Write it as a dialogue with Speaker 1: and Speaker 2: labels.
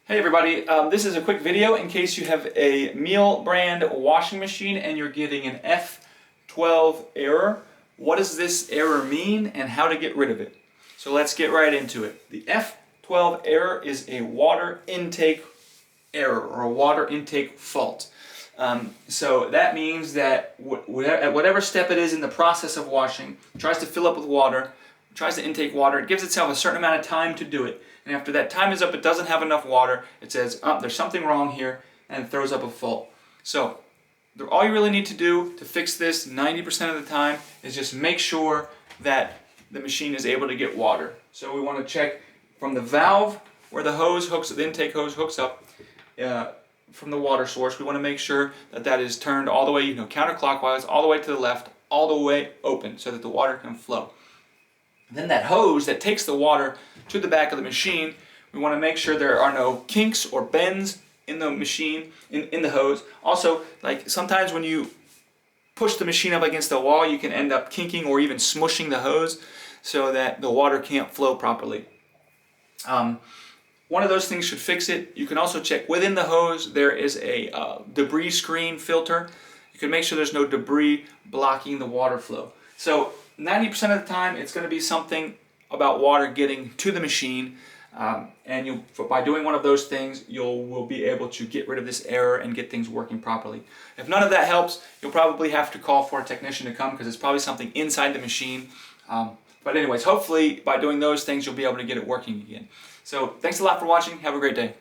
Speaker 1: Hey everybody, this is a quick video in case you have a Miele brand washing machine and you're getting an F12 error. What does this error mean and how to get rid of it? So let's get right into it. The F12 error is a water intake error or a water intake fault. So that means that at whatever step it is in the process of washing, it tries to fill up with water, tries to intake water, it gives itself a certain amount of time to do it. And after that time is up, it doesn't have enough water, it says, oh, there's something wrong here, and it throws up a fault. So all you really need to do to fix this 90% of the time is just make sure that the machine is able to get water. So we want to check from the valve where the hose hooks, the intake hose hooks up from the water source. We want to make sure that that is turned all the way, counterclockwise, all the way to the left, all the way open so that the water can flow. Then that hose that takes the water to the back of the machine, we want to make sure there are no kinks or bends in the machine, in the hose. Also, like sometimes when you push the machine up against the wall, you can end up kinking or even smushing the hose so that the water can't flow properly. One of those things should fix it. You can also check within the hose, there is a debris screen filter. You can make sure there's no debris blocking the water flow. So 90% of the time, it's going to be something about water getting to the machine, and by doing one of those things, will be able to get rid of this error and get things working properly. If none of that helps, you'll probably have to call for a technician to come because it's probably something inside the machine. But anyways, hopefully by doing those things, you'll be able to get it working again. So thanks a lot for watching. Have a great day.